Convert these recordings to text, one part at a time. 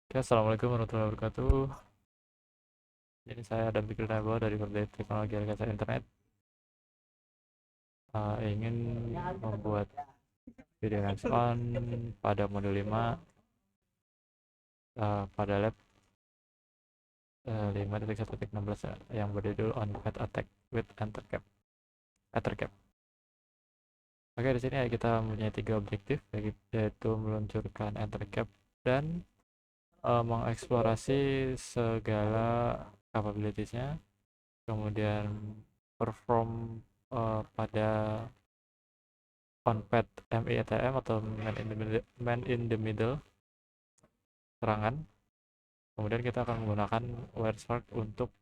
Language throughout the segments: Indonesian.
Oke, assalamualaikum warahmatullahi wabarakatuh. Jadi saya Adam Fikri dari Kordek Teknologi Rekayasa Internet. Ingin membuat video hands-on pada modul 5 pada lab 5.1.16 yang berjudul On Pet Attack with Ethercap. Oke, di sini kita mempunyai 3 objektif, yaitu meluncurkan Ethercap dan mengeksplorasi segala capabilities-nya, kemudian perform pada on-pad METM atau man in the middle serangan. Kemudian kita akan menggunakan Wireshark untuk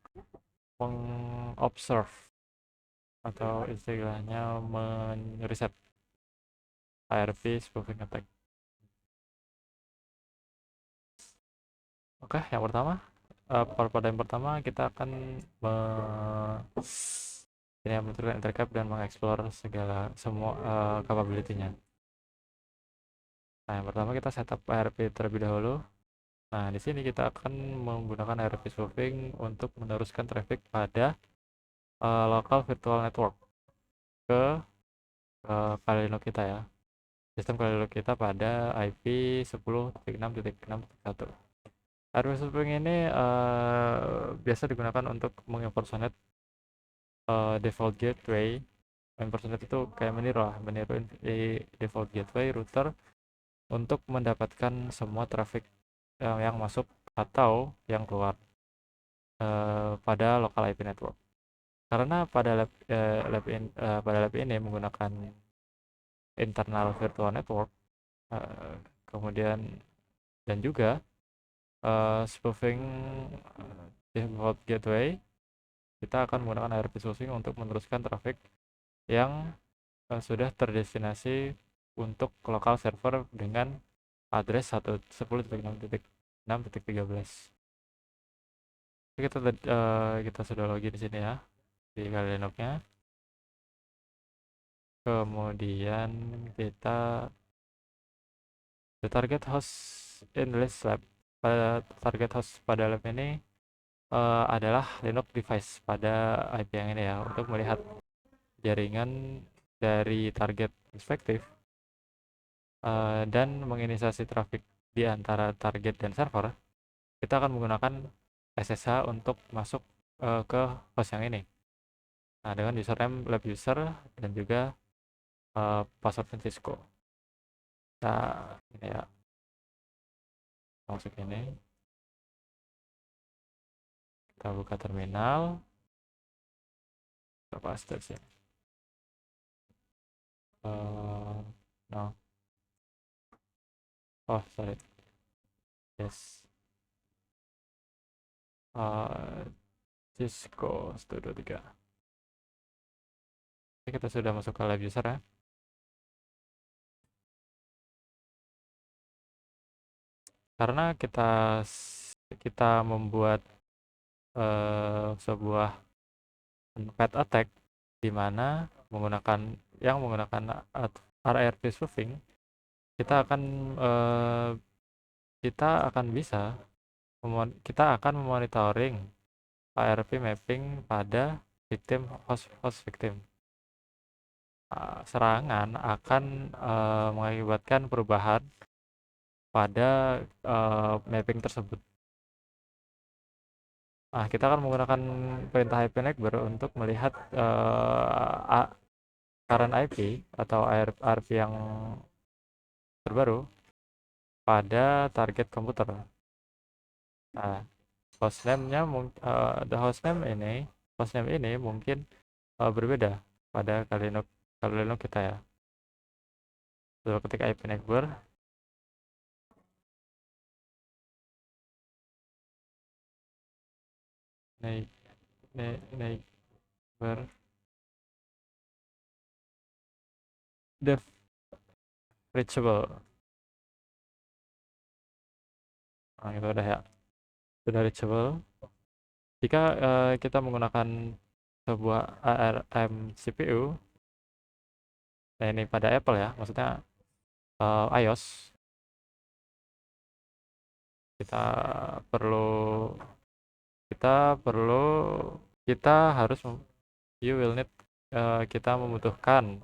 mengobserve atau istilahnya meriset ARP spoofing attack. Oke, pada yang pertama kita akan ini menentukan intercap dan mengeksplor semua capability-nya. Nah, yang pertama kita setup ARP terlebih dahulu. Nah, di sini kita akan menggunakan ARP spoofing untuk meneruskan traffic pada local virtual network ke Kalino kita ya. Sistem Kalino kita pada IP 10.6.6.1. ARP spoofing ini biasa digunakan untuk mengimpersonate default gateway. Impersonate itu kayak meniru default gateway router untuk mendapatkan semua traffic yang masuk atau yang keluar pada local IP network. Karena pada lab ini menggunakan internal virtual network, kemudian dan juga spoofing default gateway, kita akan menggunakan ARP spoofing untuk meneruskan traffic yang sudah terdestinasi untuk local server dengan address 10.6.6.13. Kita sudah login di sini ya di Kalinoknya. Kemudian kita target host in this lab. Target host pada lab ini adalah Linux device pada IP yang ini ya, untuk melihat jaringan dari target perspektif dan menginisiasi traffic di antara target dan server. Kita akan menggunakan SSH untuk masuk ke host yang ini. Nah, dengan username lab user dan juga password Cisco. Nah, ini ya, masuk ini. Kita buka terminal. Kita paste sini. No. Oh, sorry. Yes. Cisco Studio 3. Oke, kita sudah masuk ke live user ya. Karena kita membuat sebuah pet attack di mana menggunakan RRP spoofing, kita akan memonitoring ARP mapping pada host victim. Serangan akan mengakibatkan perubahan pada mapping tersebut. Kita akan menggunakan perintah IP neighbor untuk melihat current IP atau ARP yang terbaru pada target komputer. Nah, hostname ini mungkin berbeda pada Linux kita ya. Coba ketik IP neighbor. Neighbor def reachable. Nah, itu udah ya. Sudah reachable. Jika kita menggunakan sebuah ARM CPU, nah ini pada Apple ya, maksudnya iOS, kita perlu kita perlu kita harus you will need kita membutuhkan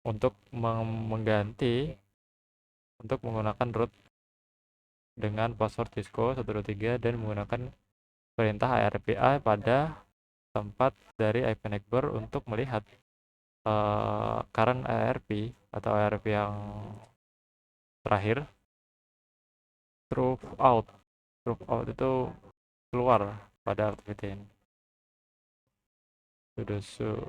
untuk mengganti untuk menggunakan root dengan password Cisco 123 dan menggunakan perintah ARPA pada tempat dari IP neighbor untuk melihat current ARP atau ARP yang terakhir. True out itu keluar pada activity ini. Sudosu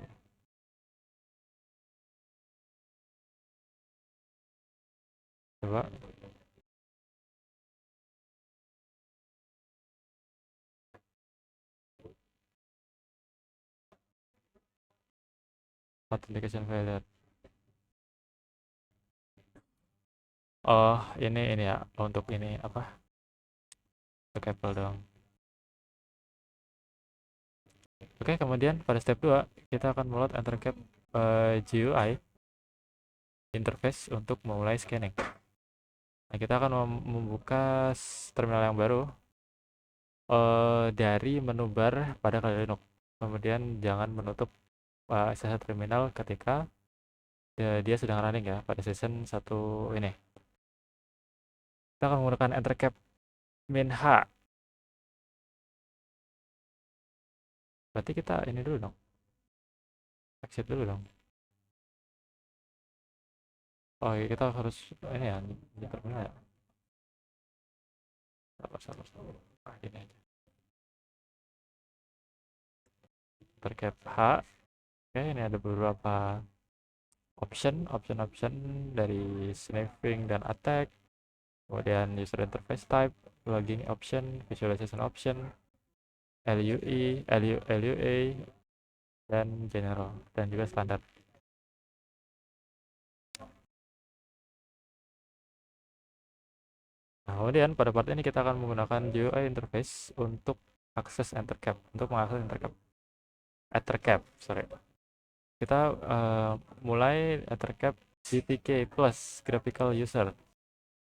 coba authentication failure. Oh, ini ya untuk ini apa? Untuk Apple doang. Oke, kemudian pada step 2 kita akan meload EtherCap GUI interface untuk memulai scanning. Nah, kita akan membuka terminal yang baru dari menu bar pada Kali Linux. Kemudian jangan menutup SSH terminal ketika dia sedang running ya pada season 1 ini. Kita akan menggunakan EtherCap min-h. Berarti kita ini dulu dong. Exit dulu dong. Oh iya, kita harus ini ya di terminal ya. Sabar. Gini aja. EtherCap H. Oke, ini ada beberapa option dari sniffing dan attack. Kemudian user interface type, logging option, visualization option, LUA, dan general, dan juga standar. Nah, kemudian pada part ini kita akan menggunakan GUI interface untuk akses EtherCap, untuk mengakses EtherCap, sorry. Kita mulai EtherCap GTK Plus Graphical User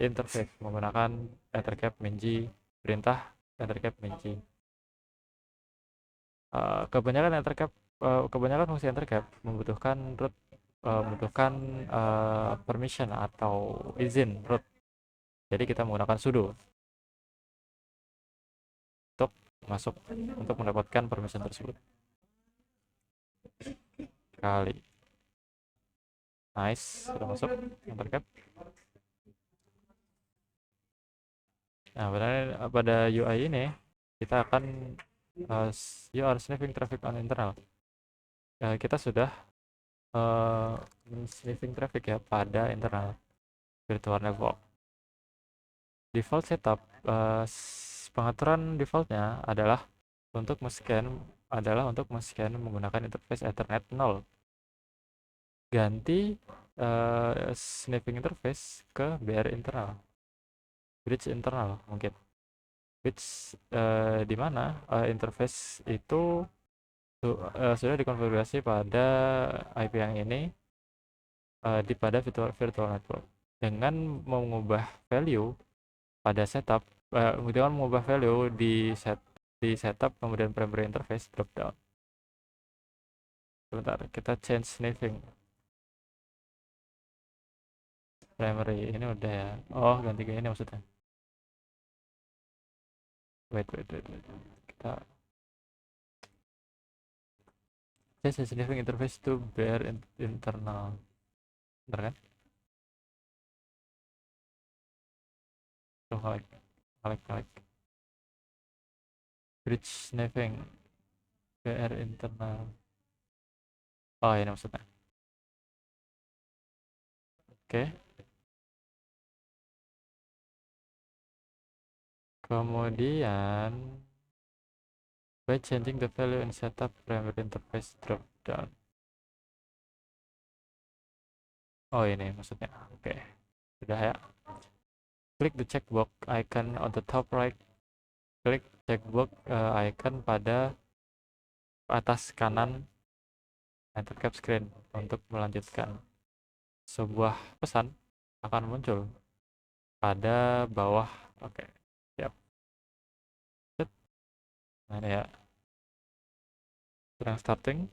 Interface menggunakan EtherCap Minji, perintah EtherCap Minji. Kebanyakan fungsi EtherCap membutuhkan root, membutuhkan permission atau izin root. Jadi kita menggunakan sudo untuk masuk untuk mendapatkan permission tersebut. Kali. Nice, sudah masuk EtherCap. Nah, pada UI ini kita akan you are sniffing traffic on internal. Kita sudah sniffing traffic ya pada internal virtual network. Default setup, pengaturan defaultnya adalah untuk men-scan menggunakan interface Ethernet 0. Ganti sniffing interface ke BR internal, bridge internal mungkin. Bridge di mana interface itu sudah dikonfigurasi pada IP yang ini pada virtual network dengan mengubah value pada setup dengan mengubah value di setup kemudian primary interface drop down. Sebentar, kita change sniffing primary ini udah ya. Oh, ganti ke ini maksudnya. Wait. Kita change sniffing interface to bear internal. Bener kan? Tuh, klik. Bridge sniffing BR internal. Oh, ini maksudnya. Oke. Kemudian by changing the value in setup primary interface drop down. Oh, ini maksudnya. Oke. Sudah ya. Klik the checkbox icon on the top right. Klik checkbox icon pada atas kanan EtherCap screen untuk melanjutkan. Sebuah pesan akan muncul pada bawah. Oke. Nah ini ya, sedang starting.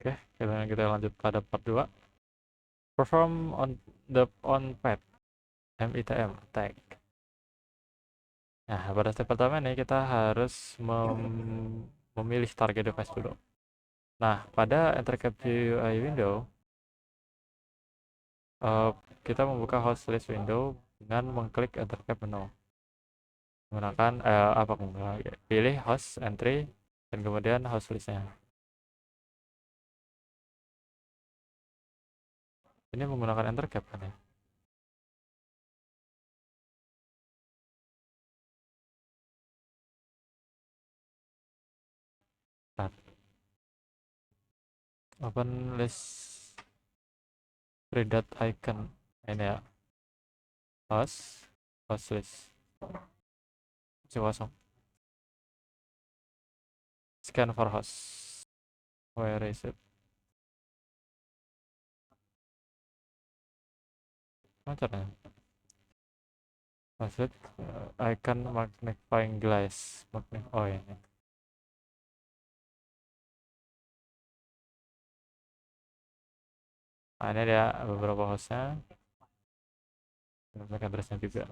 Oke, kita lanjut pada part 2. Perform on the on pad MITM tag. Nah, pada step pertama nih kita harus memilih target device dulu. Nah, pada enter cap GUI window, uh, kita membuka host list window dengan mengklik enter cap menu. Menggunakan pilih host entry dan kemudian host listnya. Ini menggunakan enter cap kan ya? Start. Open list three dot icon ini ya, host list kosong. Scan for host. Where is it? Macamnya? Maksud icon magnifying glass. Oh ini. Nah, ini ada beberapa hostnya. MAC addressnya juga.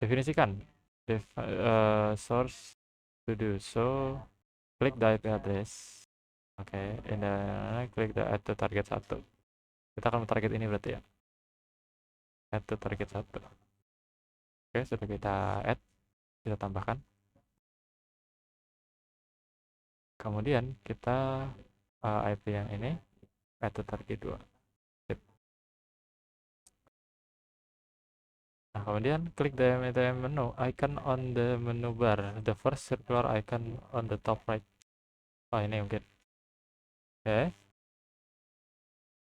Definisikan source to do so. Klik the IP address. Oke, ini klik the add to target 1. Kita akan target ini berarti ya. Add to target 1. Oke, sudah kita add, kita tambahkan. Kemudian kita IP yang ini add to target 2. Nah, kemudian klik the menu icon on the menu bar, the first circular icon on the top right. Oh, ini mungkin. Oke.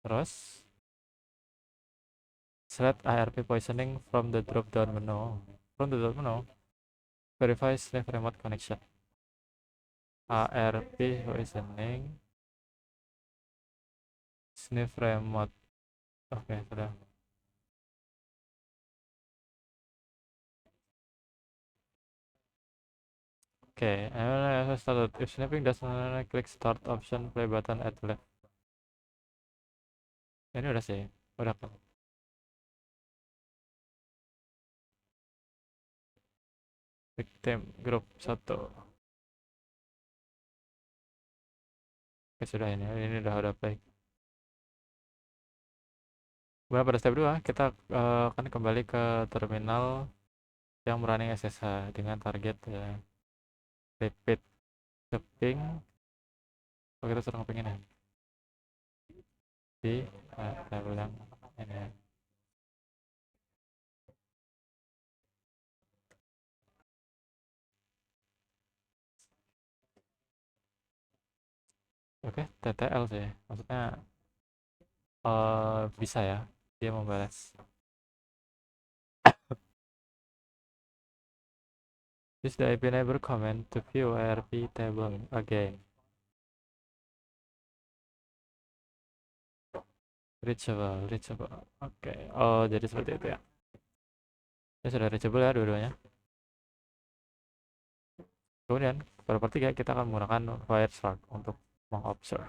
Terus select ARP positioning from the drop down menu. From the drop menu, verify sniff remote connection. ARP positioning sniff remote. Oke, sudah. Oke, started. If sniffing doesn't, click start option play button at left. Ini udah sih, udah kan. Victim group 1. Oke, sudah ini udah play. Kemudian pada step 2 kita akan kembali ke terminal yang running SSH dengan target repeat the ping. Oh, kita sudah ngepingin ya di level yang ini. Oke, TTL sih, maksudnya bisa ya dia membalas. Use the IP neighbor command to view ARP table again. Reachable. Oke. Oh, jadi seperti itu ya. Ini sudah reachable ya dua-duanya. Kemudian pada part 3 kita akan menggunakan Wireshark untuk mengobserve.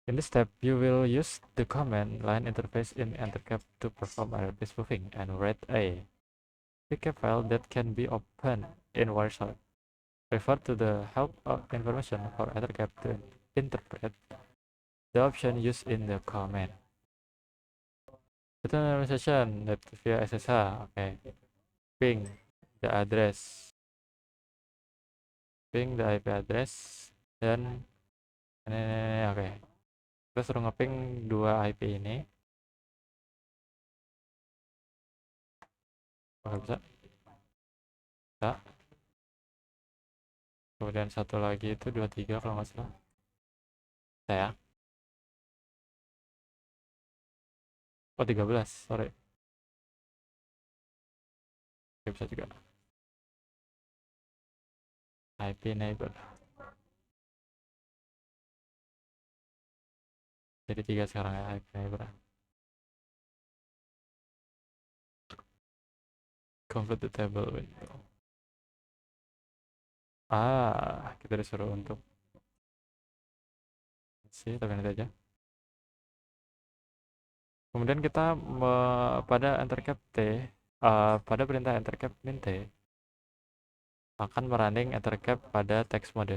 In this step, you will use the command line interface in EnterCap to perform ARP spoofing and write a PCAP file that can be opened in Wireshark. Refer to the help information for EnterCap to interpret the option used in the command. Return organization that via SSH. Okay. Ping the address. Ping the IP address dan ini oke. Kita suruh ngeping 2 IP ini. Oke, bisa. Kemudian satu lagi itu 23 kalau nggak salah. Saya. Oh 13, sorry. Oke, bisa juga. IP neighbor. Jadi 3 sekarang ya IP neighbor. Complete the table window. Kita disuruh untuk tapi nanti aja. Kemudian kita pada enter cap t, pada perintah enter cap min t akan merunning enter cap pada text mode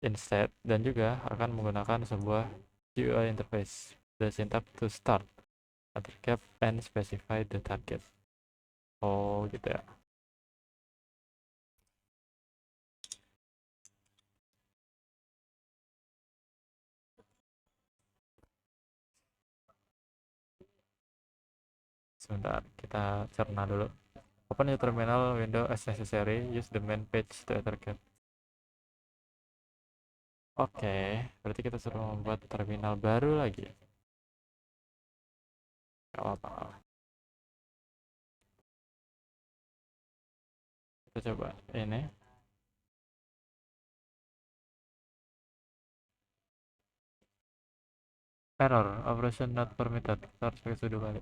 instead, dan juga akan menggunakan sebuah GUI interface. The syntax to start enter cap and specify the target. Oh gitu ya. Sebentar, kita cerna dulu. Open your terminal window as necessary. Use the main page to enter cap. Oke, berarti kita suruh membuat terminal baru lagi. Gak apa-apa. Kita coba ini. Error, operation not permitted. Kita harus pakai sudo balik.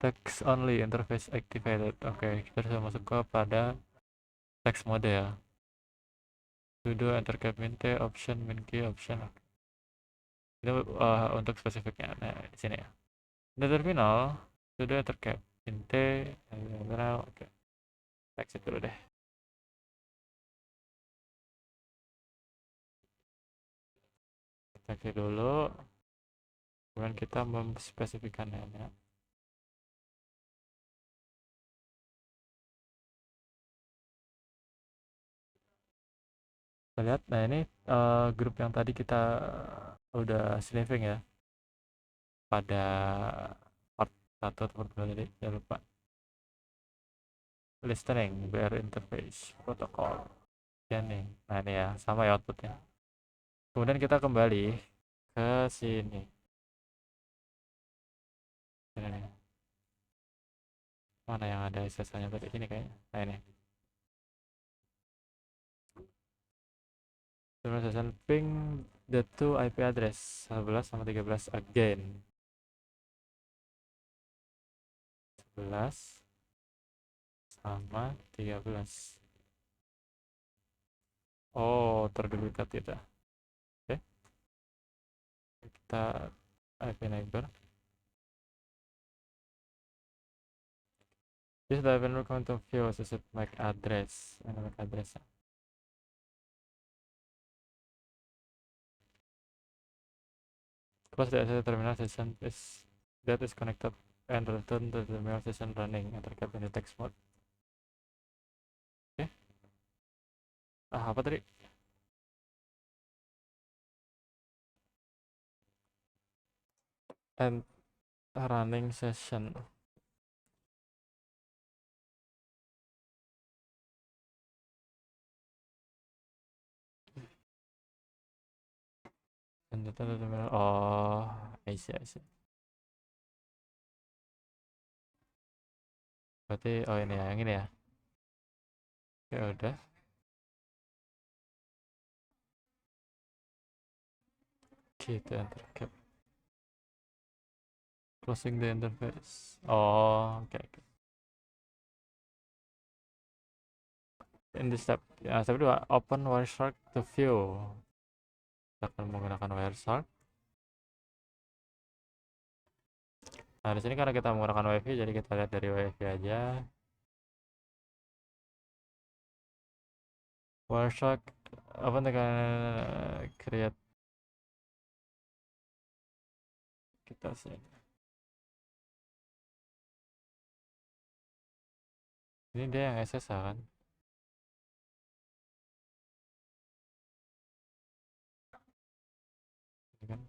Text only interface activated. Oke, kita sudah masuk ke pada text mode ya. Sudo enter cap min t option min key option. Itu untuk spesifiknya. Nah, di sini ya. Di terminal sudo enter cap min t terminal. Oke. Exit dulu deh. Kita klik dulu. Kemudian kita memspesifikkannya. Ya. Kita lihat, nah ini grup yang tadi kita udah sniffing ya pada part 1 atau part 2 tadi, jangan lupa listening, bare interface, protokol, scanning. Nah ini ya, sama ya outputnya. Kemudian kita kembali ke sini. Ini. Mana yang ada SSH-nya tadi? Ini kayaknya. Nah ini. Terus session ping the two IP address 11 sama 13 again. 11 sama 13. Oh, terduplikat kita. Oke. Kita IP neighbor. This the vendor count of view associated MAC address. MAC address. Close the SSH terminal session is that is connected and return to the terminal session running and tercap in the text mode. Oke. Apa tadi? And running session. And the terminal. Oh, I see. Berarti ini ya, yang ini ya. Ya udah. Kita enter cap. Closing the interface. Oh, oke. In this step, ya, step 2, open Wireshark to view. Kita akan menggunakan Wireshark. Nah, di sini karena kita menggunakan WiFi, jadi kita lihat dari WiFi aja. Wireshark apa dengan create, kita sih. Ini dia yang SSH kan? Ini kan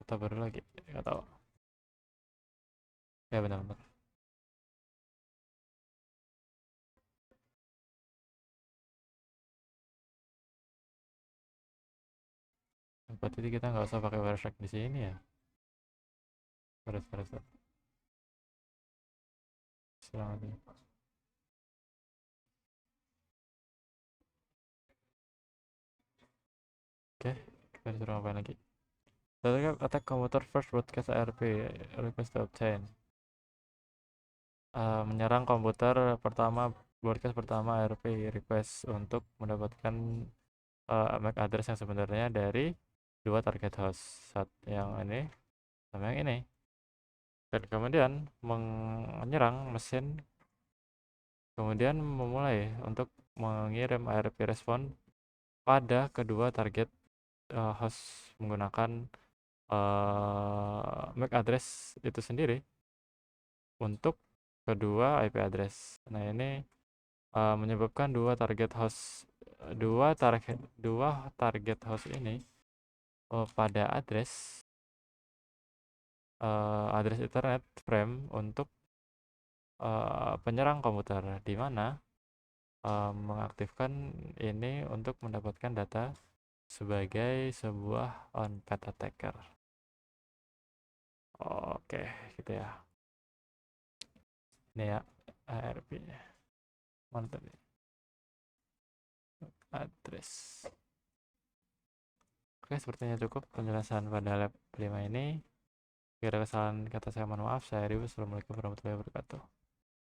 atau baru lagi, nggak tahu. Ya benar-benar. Berarti kita nggak usah pakai Wireshark di sini ya. Terus. Selamat. Oke, kita disuruh ngapain lagi? Attack computer first broadcast ARP request to obtain. Menyerang komputer pertama, broadcast pertama ARP request untuk mendapatkan MAC address yang sebenarnya dari dua target host, yang ini sama yang ini, dan kemudian menyerang mesin, kemudian memulai untuk mengirim ARP respon pada kedua target host menggunakan MAC address itu sendiri untuk kedua IP address. Nah, ini menyebabkan dua target host ini pada address Ethernet frame untuk penyerang komputer, di mana mengaktifkan ini untuk mendapatkan data sebagai sebuah on-path attacker. Oke, gitu ya. Ini ya ARP-nya. Mana tadi? Address. Oke, sepertinya cukup penjelasan pada lab 5 ini. Jika ada kesalahan kata saya mohon maaf. Saya Ribu. Assalamualaikum warahmatullahi wabarakatuh.